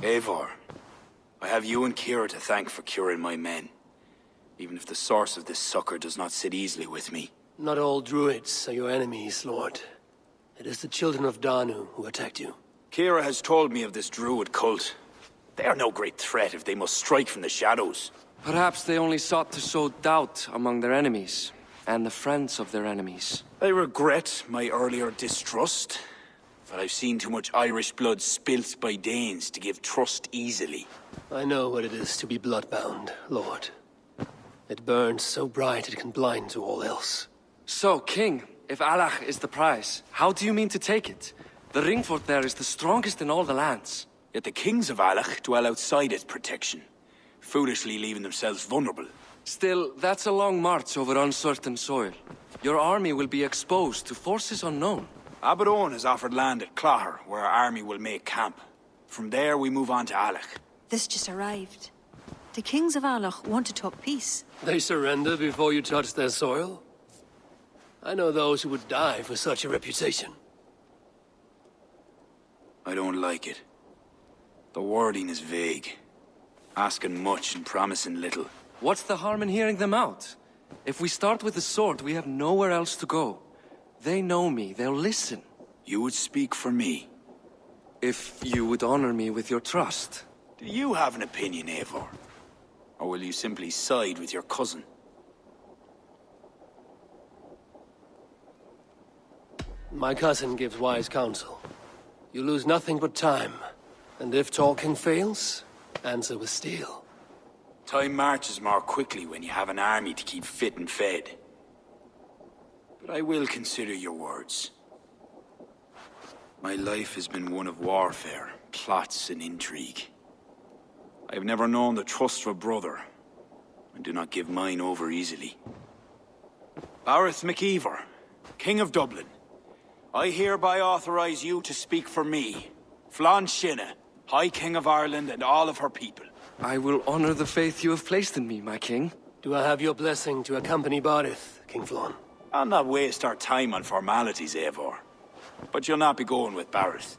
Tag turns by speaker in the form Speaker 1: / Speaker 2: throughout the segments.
Speaker 1: Eivor, I have you and Kira to thank for curing my men. Even if the source of this succor does not sit easily with me.
Speaker 2: Not all druids are your enemies, Lord. It is the children of Danu who attacked you.
Speaker 1: Kira has told me of this druid cult. They are no great threat if they must strike from the shadows.
Speaker 3: Perhaps they only sought to sow doubt among their enemies, and the friends of their enemies.
Speaker 1: I regret my earlier distrust, but I've seen too much Irish blood spilt by Danes to give trust easily.
Speaker 2: I know what it is to be bloodbound, Lord. It burns so bright it can blind to all else.
Speaker 3: So, King, if Alach is the prize, how do you mean to take it? The ring fort there is the strongest in all the lands.
Speaker 1: Yet the kings of Alach dwell outside its protection, foolishly leaving themselves vulnerable.
Speaker 3: Still, that's a long march over uncertain soil. Your army will be exposed to forces unknown.
Speaker 1: Abaddon has offered land at Claher, where our army will make camp. From there, we move on to Alach.
Speaker 4: This just arrived. The kings of Alach want to talk peace.
Speaker 2: They surrender before you touch their soil? I know those who would die for such a reputation.
Speaker 1: I don't like it. The wording is vague. Asking much and promising little.
Speaker 3: What's the harm in hearing them out? If we start with the sword, we have nowhere else to go. They know me, they'll listen.
Speaker 1: You would speak for me.
Speaker 3: If you would honor me with your trust.
Speaker 1: Do you have an opinion, Eivor? Or will you simply side with your cousin?
Speaker 2: My cousin gives wise counsel. You lose nothing but time. And if talking fails, answer with steel.
Speaker 1: Time marches more quickly when you have an army to keep fit and fed. But I will consider your words. My life has been one of warfare, plots and intrigue. I have never known the trust of a brother, and do not give mine over easily. Bareth MacIver, King of Dublin, I hereby authorize you to speak for me, Flann Shinna, High King of Ireland and all of her people.
Speaker 3: I will honor the faith you have placed in me, my king.
Speaker 2: Do I have your blessing to accompany Barith, King Flann?
Speaker 1: I'll not waste our time on formalities, Eivor. But you'll not be going with Bareth.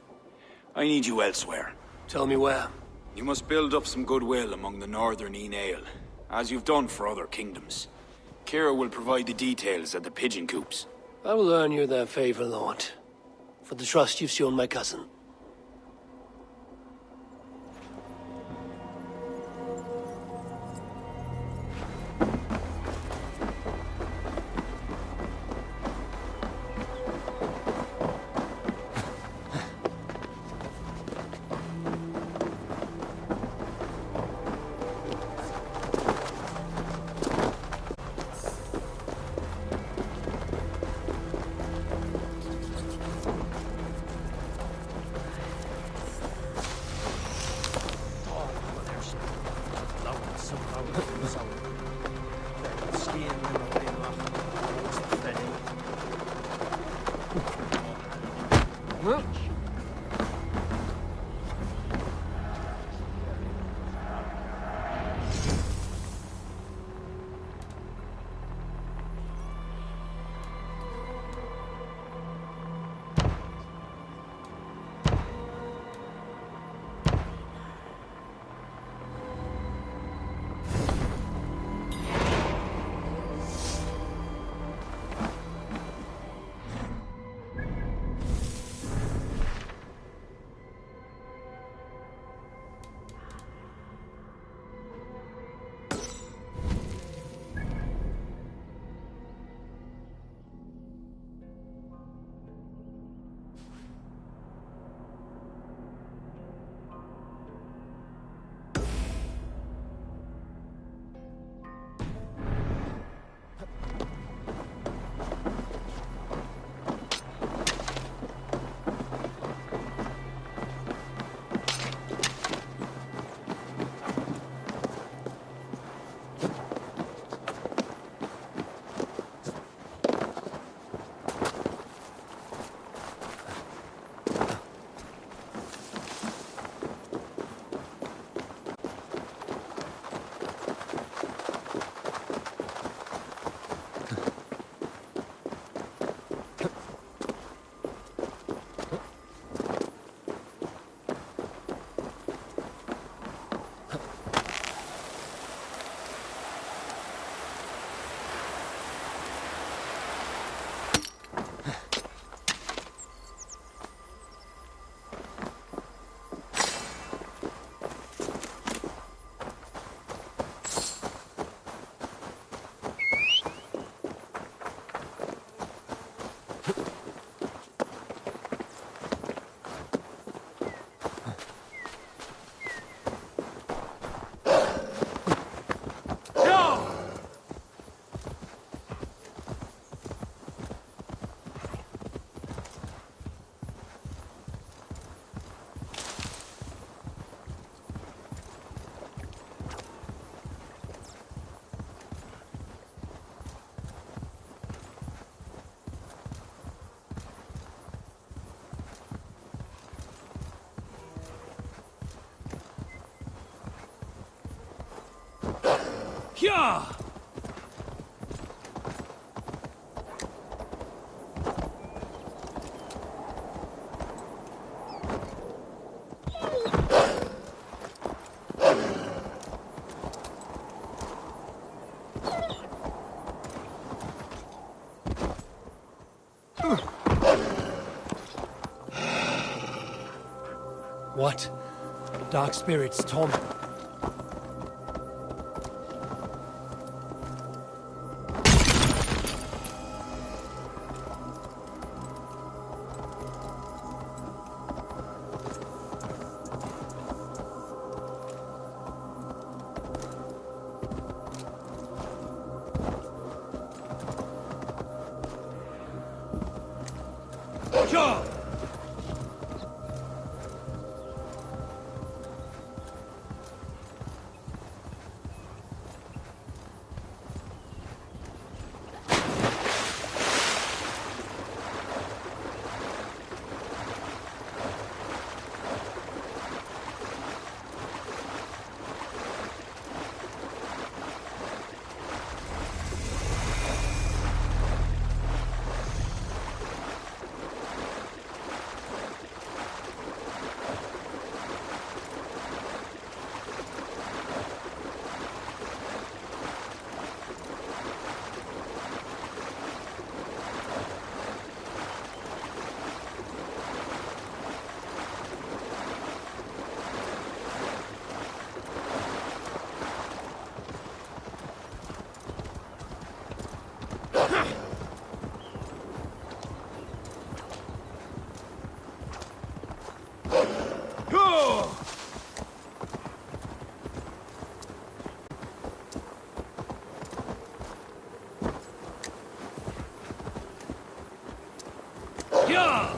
Speaker 1: I need you elsewhere.
Speaker 2: Tell me where.
Speaker 1: You must build up some goodwill among the northern Aele, as you've done for other kingdoms. Kira will provide the details at the pigeon coops.
Speaker 2: I will earn you their favor, Lord, for the trust you've shown my cousin. Yeah! What? Dark spirits torment. Sure! Yeah!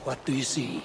Speaker 2: What do you see?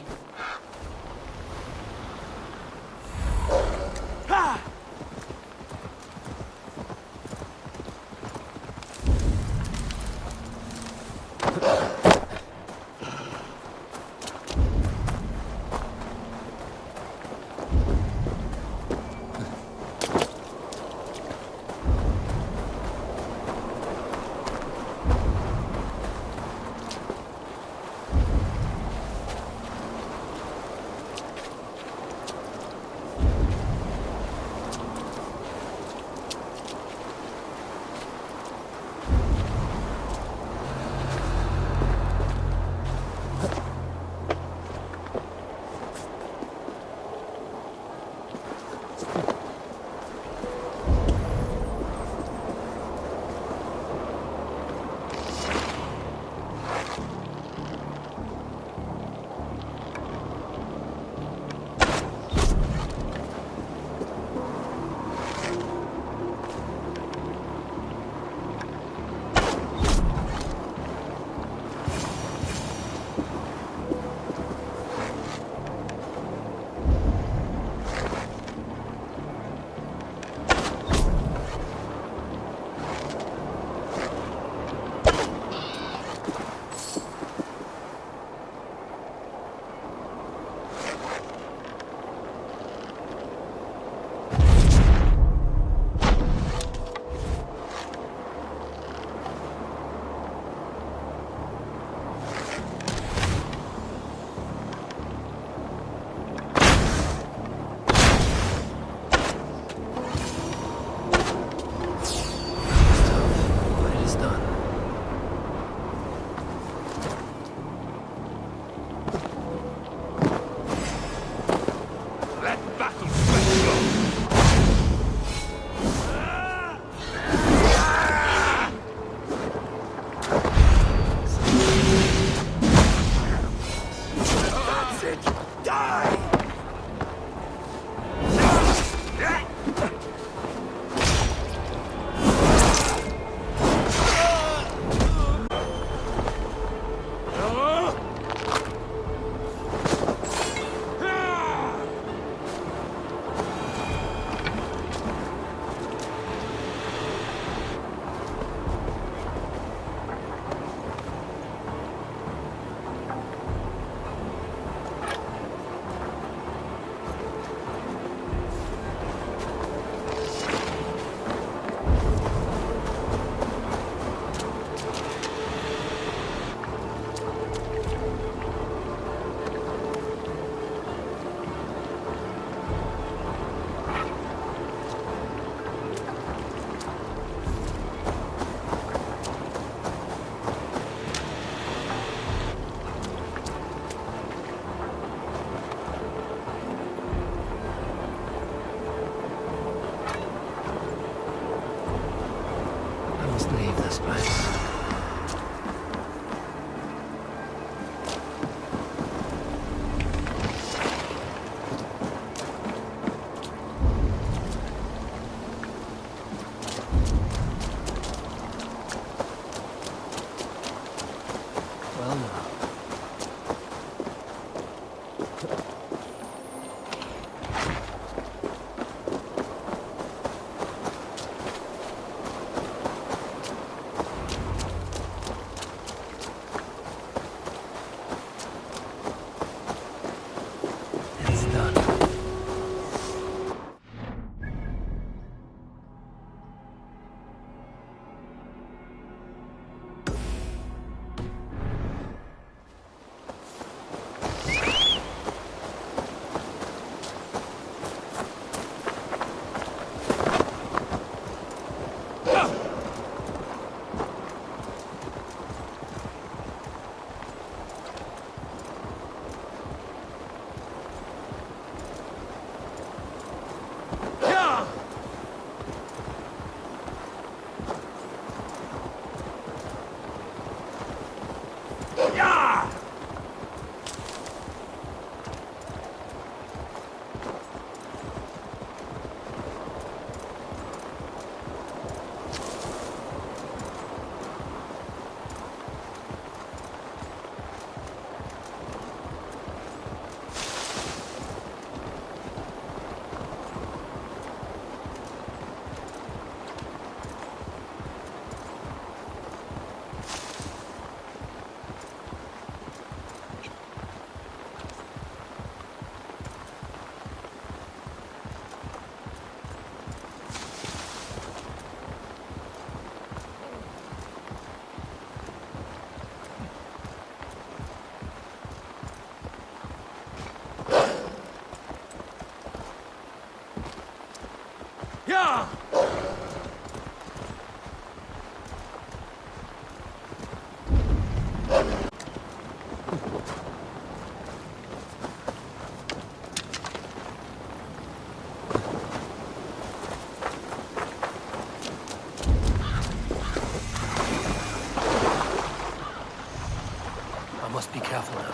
Speaker 2: must be careful now.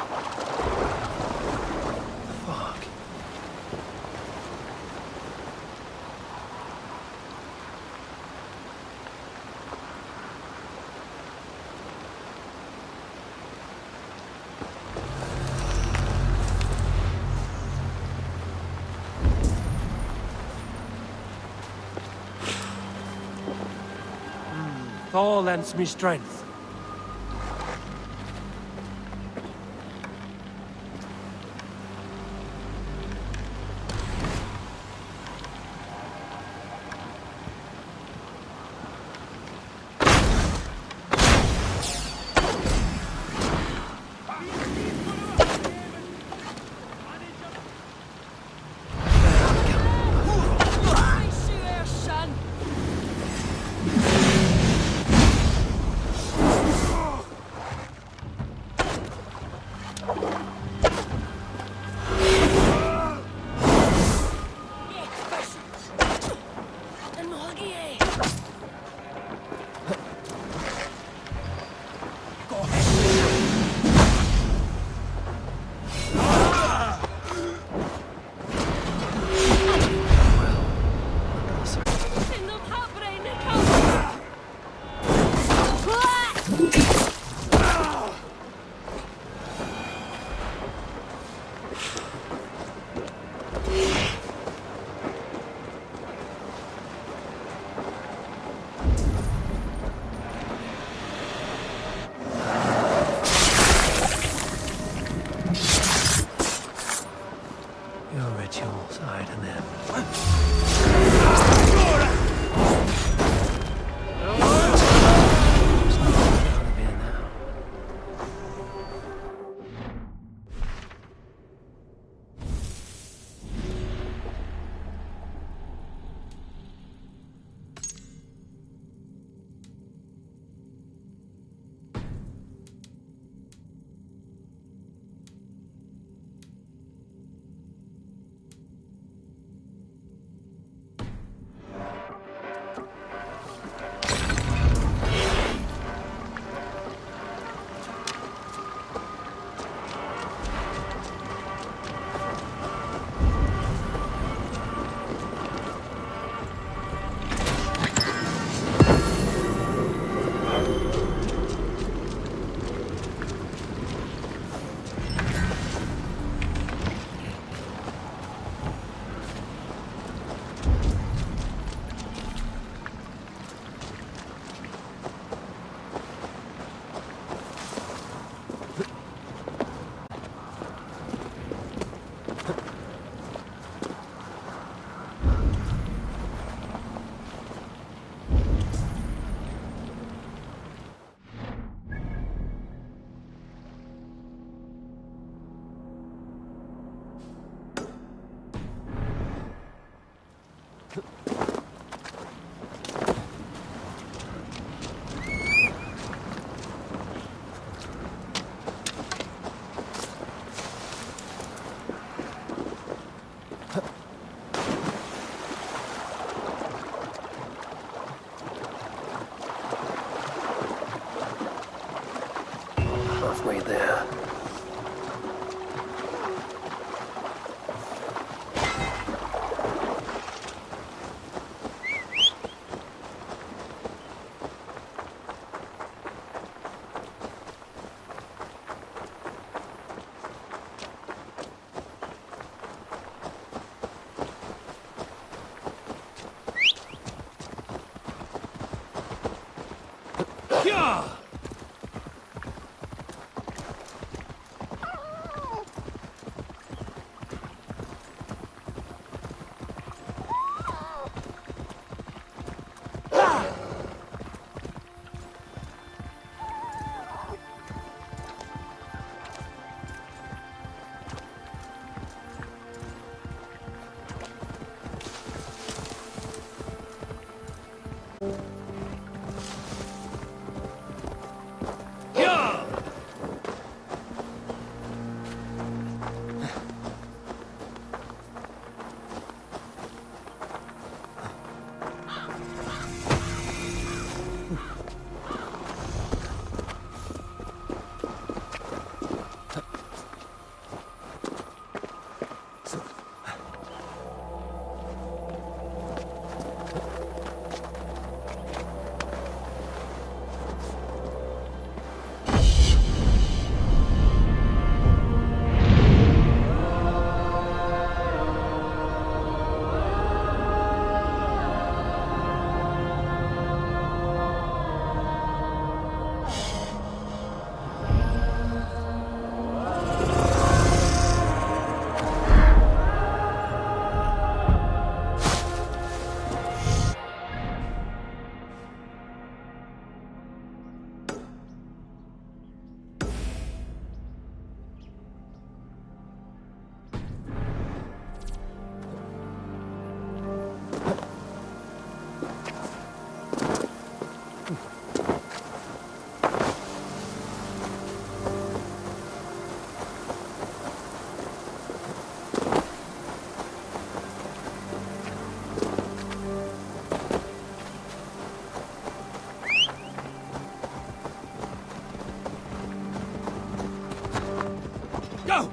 Speaker 2: Fuck. Thor lends me strength. Your rituals are hiding them. Halfway there.
Speaker 3: Go!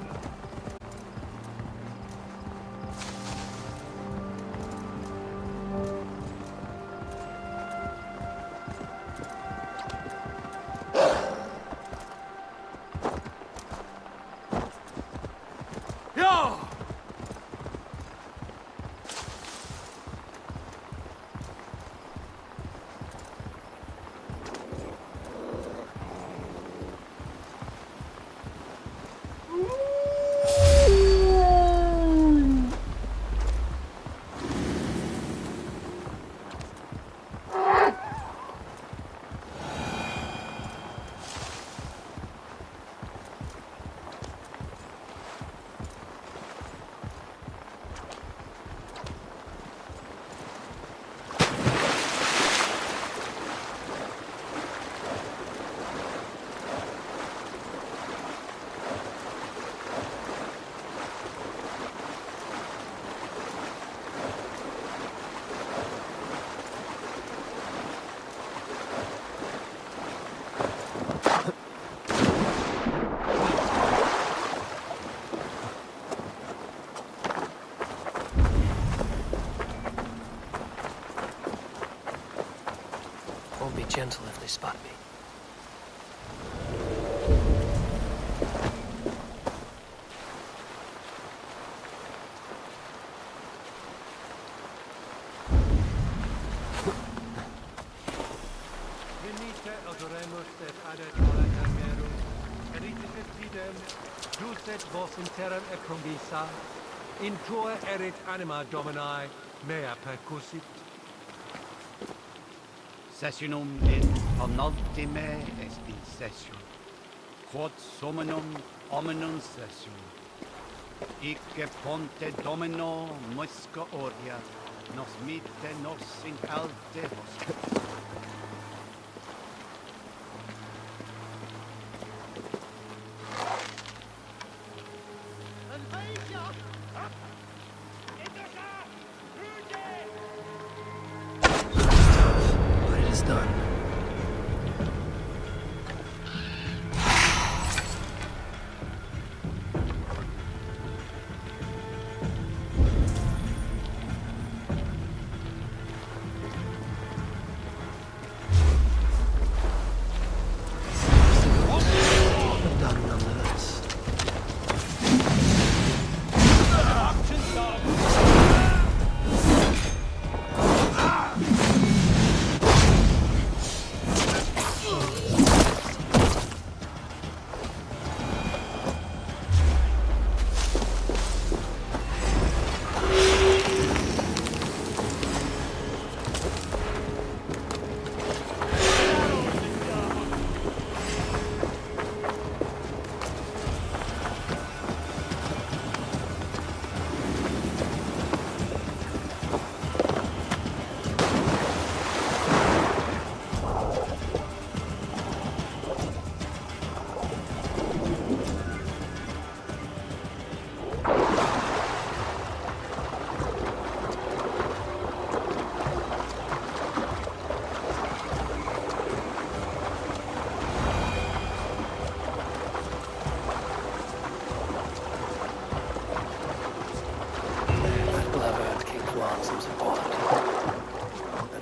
Speaker 2: Won't be gentle if they spot me.
Speaker 5: Venite adoremus et adet ola carmerus, eritis et fidem, ducet vos in terram e convisa, in tua erit anima Domini, mea percussit.
Speaker 6: Sessionum in penultime est in session, quod summonum hominum session. Icke ponte domino musca oria, nos mite nos in alte hospice.
Speaker 2: But it is done. Done nonetheless.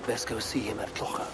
Speaker 2: Best go see him at Clocher.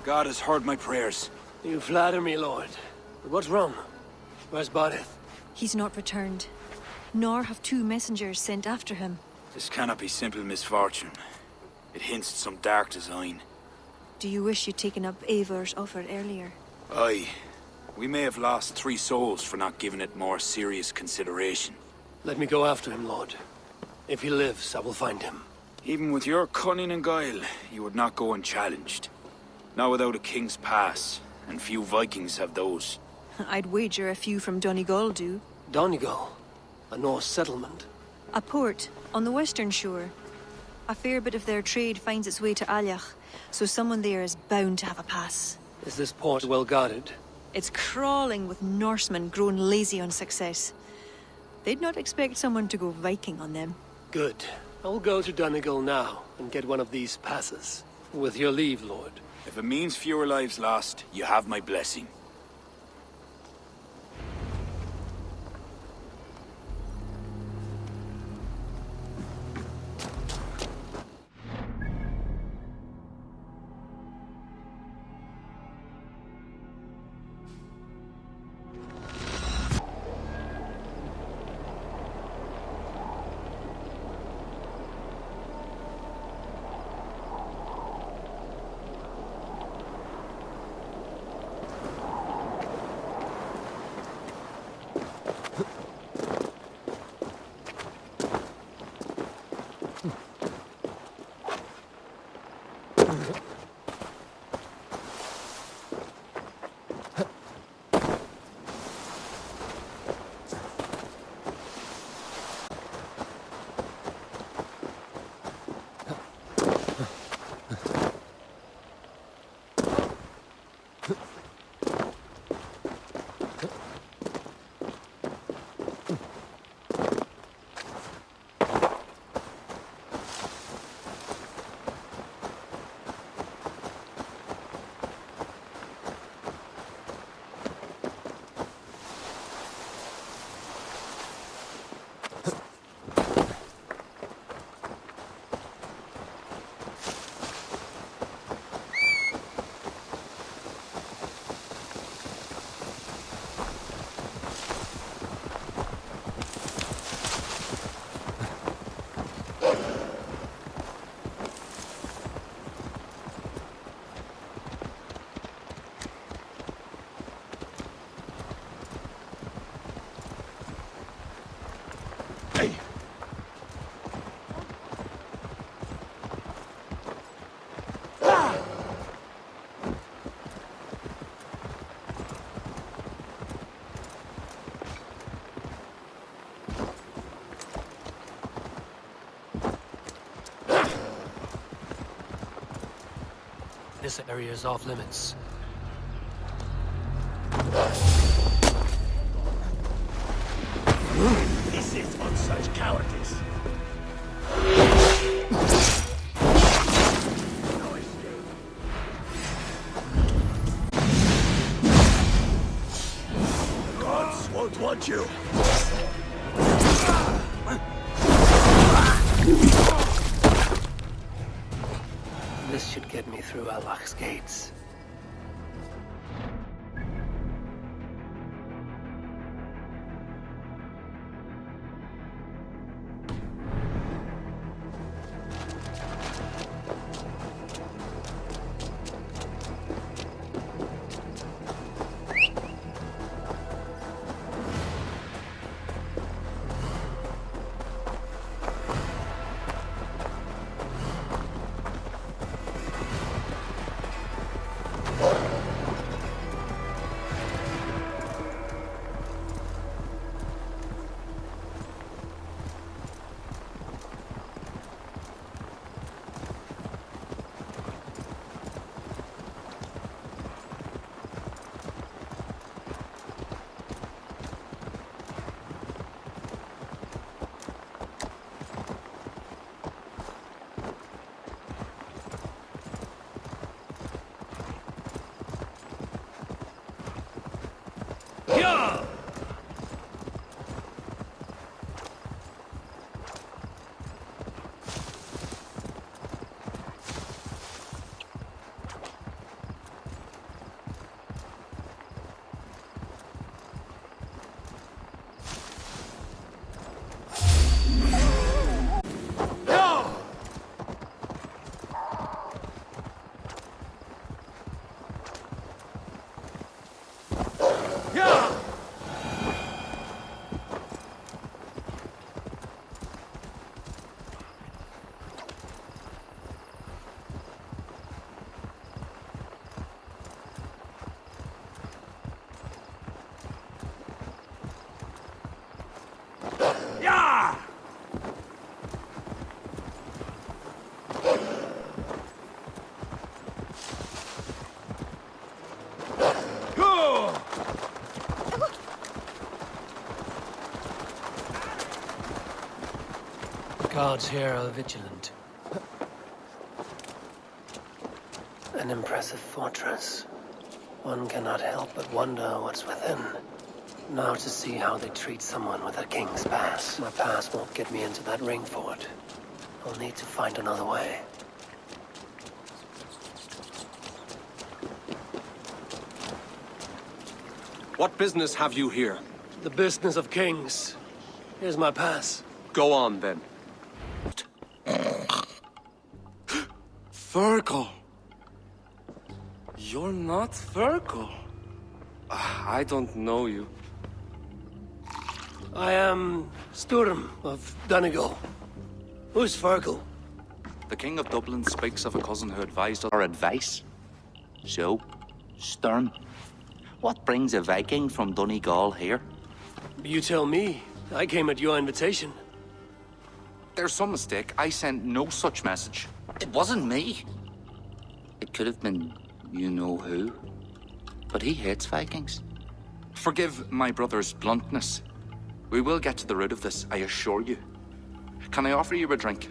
Speaker 1: God has heard my prayers.
Speaker 2: You flatter me, Lord. But what's wrong? Where's Barith?
Speaker 4: He's not returned. Nor have 2 messengers sent after him.
Speaker 1: This cannot be simple misfortune. It hints at some dark design.
Speaker 4: Do you wish you'd taken up Eivor's offer earlier?
Speaker 1: Aye. We may have lost 3 souls for not giving it more serious consideration.
Speaker 2: Let me go after him, Lord. If he lives, I will find him.
Speaker 1: Even with your cunning and guile, you would not go unchallenged. Not without a king's pass, and few Vikings have those.
Speaker 4: I'd wager a few from Donegal do.
Speaker 2: Donegal? A Norse settlement?
Speaker 4: A port on the western shore. A fair bit of their trade finds its way to Alyach, so someone there is bound to have a pass.
Speaker 2: Is this port well guarded?
Speaker 4: It's crawling with Norsemen grown lazy on success. They'd not expect someone to go Viking on them.
Speaker 2: Good. I will go to Donegal now and get one of these passes. With your leave, Lord.
Speaker 1: If it means fewer lives lost, you have my blessing.
Speaker 2: This area is off limits.
Speaker 7: This is on such cowardice. The gods won't want you.
Speaker 2: This should get me through Alach's gates. Guards here are vigilant. An impressive fortress. One cannot help but wonder what's within. Now to see how they treat someone with a king's pass. My pass won't get me into that ring fort. I'll need to find another way.
Speaker 8: What business have you here?
Speaker 2: The business of kings. Here's my pass.
Speaker 8: Go on, then.
Speaker 3: Fergal! You're not Fergal. I don't know you.
Speaker 2: I am Sturm of Donegal. Who's Fergal?
Speaker 9: The King of Dublin speaks of a cousin who advised our advice. So, Sturm, what brings a Viking from Donegal here?
Speaker 2: You tell me. I came at your invitation.
Speaker 9: There's some mistake. I sent no such message. It wasn't me. It could have been you-know-who. But he hates Vikings. Forgive my brother's bluntness. We will get to the root of this, I assure you. Can I offer you a drink?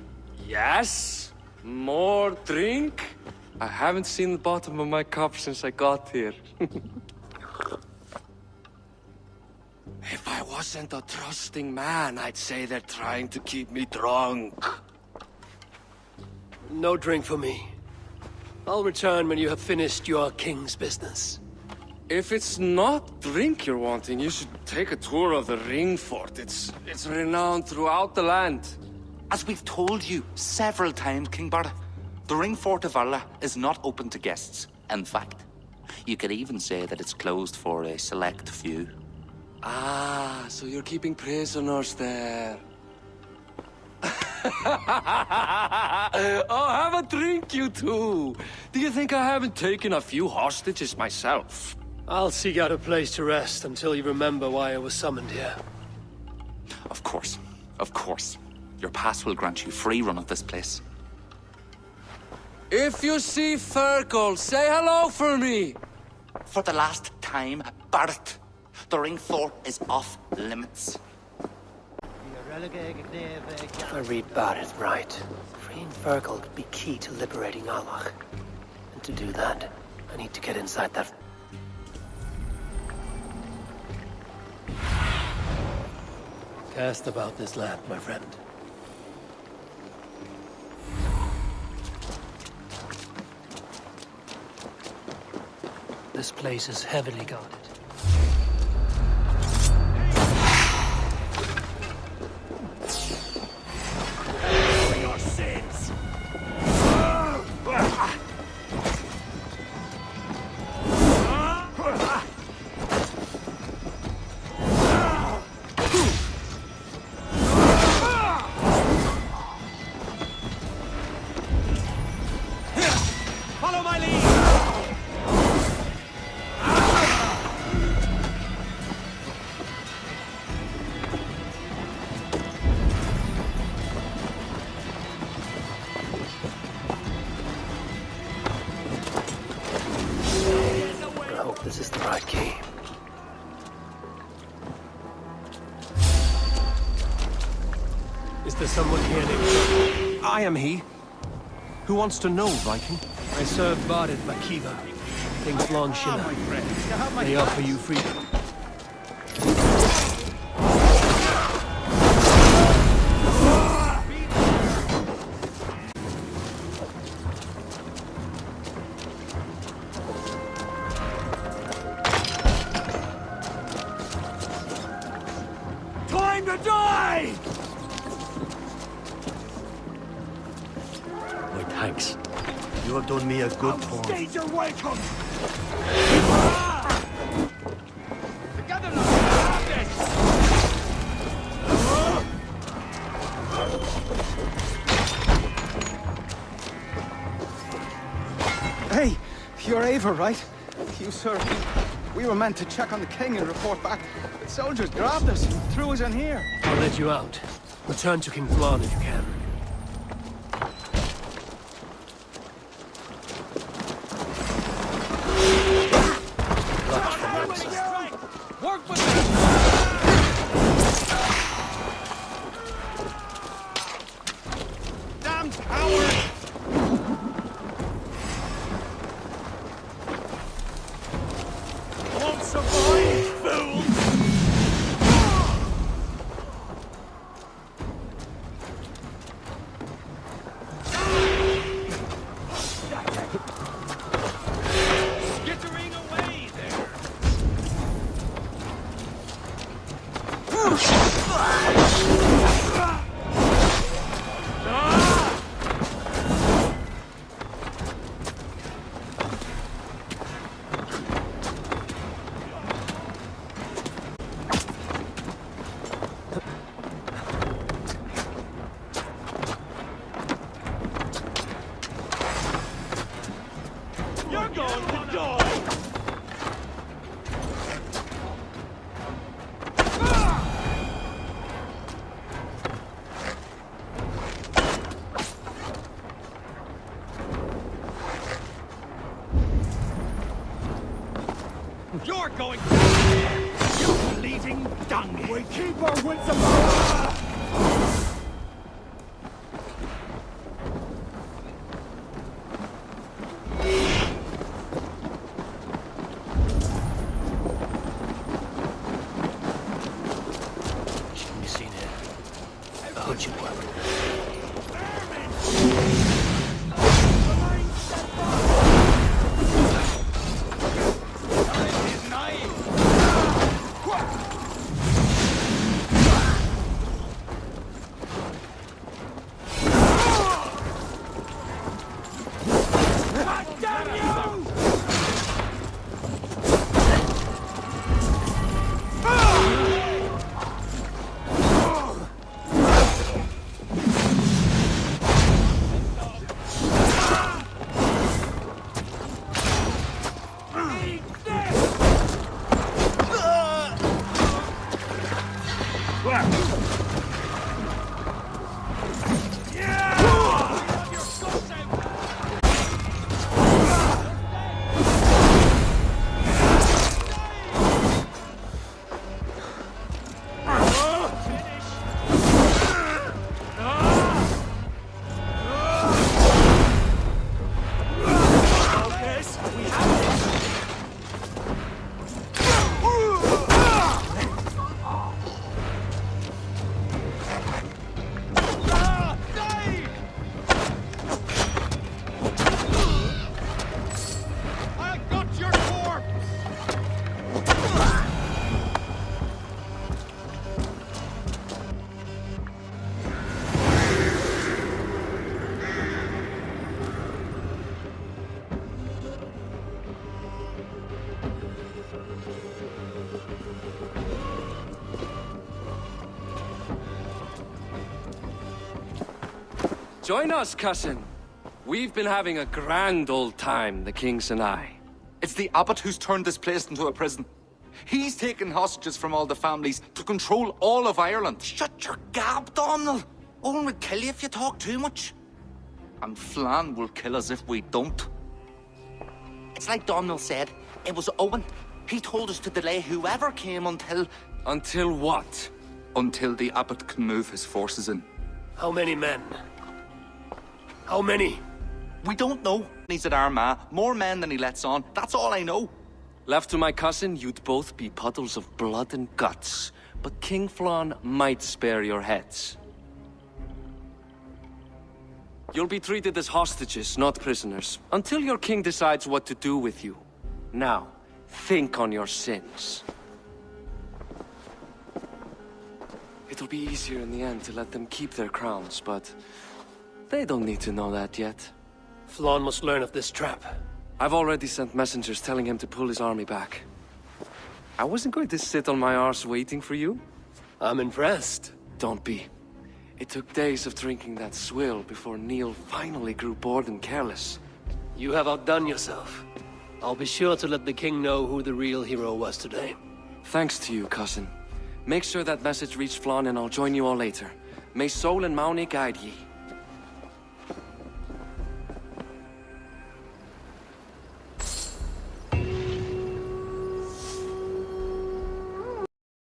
Speaker 3: Yes? More drink? I haven't seen the bottom of my cup since I got here. If I wasn't a trusting man, I'd say they're trying to keep me drunk.
Speaker 2: No drink for me. I'll return when you have finished your king's business.
Speaker 3: If it's not drink you're wanting, you should take a tour of the ring fort. It's renowned throughout the land.
Speaker 9: As we've told you several times, King Barda, the ring fort of Valhalla is not open to guests. In fact, you could even say that it's closed for a select few.
Speaker 3: Ah, so you're keeping prisoners there. Oh, have a drink, you two. Do you think I haven't taken a few hostages myself?
Speaker 2: I'll seek out a place to rest until you remember why I was summoned here.
Speaker 9: Of course, of course. Your pass will grant you free run of this place.
Speaker 3: If you see Fergal, say hello for me.
Speaker 9: For the last time, Barrett, the ring fort is off limits.
Speaker 2: If I read Barrett right, freeing Fergal could be key to liberating Allah. And to do that, I need to get inside that... Cast about this land, my friend. This place is heavily guarded.
Speaker 7: For your sins.
Speaker 5: Follow my lead!
Speaker 2: I hope this is the right key. Is there someone here named...
Speaker 8: I am he. Who wants to know, Viking?
Speaker 2: I serve Bardet Makiva, King's Longshinner. They offer you freedom.
Speaker 7: Time to die!
Speaker 2: My thanks.
Speaker 7: You have done me a good turn. State your welcome!
Speaker 5: Together now! Have this!
Speaker 10: Hey, you're Ava, right? You, sir. We were meant to check on the king and report back. The soldiers grabbed us and threw us in here.
Speaker 2: I'll let you out. Return to King Thrawn if you can. Locked from the outside.
Speaker 5: Work with them!
Speaker 7: going down, you bleeding dung. We keep our wits about us.
Speaker 2: Shouldn't be seen here. I heard you work.
Speaker 3: Join us, cousin. We've been having a grand old time, the kings and I.
Speaker 9: It's the abbot who's turned this place into a prison. He's taken hostages from all the families to control all of Ireland. Shut your gab, Domhnall. Owen will kill you if you talk too much. And Flann will kill us if we don't. It's like Domhnall said, it was Owen. He told us to delay whoever came until...
Speaker 3: Until what?
Speaker 9: Until the abbot can move his forces in.
Speaker 2: How many men? How many?
Speaker 9: We don't know. He's at Armagh. More men than he lets on. That's all I know.
Speaker 3: Left to my cousin, you'd both be puddles of blood and guts. But King Flann might spare your heads. You'll be treated as hostages, not prisoners, until your king decides what to do with you. Now, think on your sins. It'll be easier in the end to let them keep their crowns, but they don't need to know that yet.
Speaker 2: Flann must learn of this trap.
Speaker 3: I've already sent messengers telling him to pull his army back. I wasn't going to sit on my arse waiting for you.
Speaker 2: I'm impressed.
Speaker 3: Don't be. It took days of drinking that swill before Neil finally grew bored and careless.
Speaker 2: You have outdone yourself. I'll be sure to let the king know who the real hero was today.
Speaker 3: Thanks to you, cousin. Make sure that message reached Flann and I'll join you all later. May Sol and Mauni guide ye.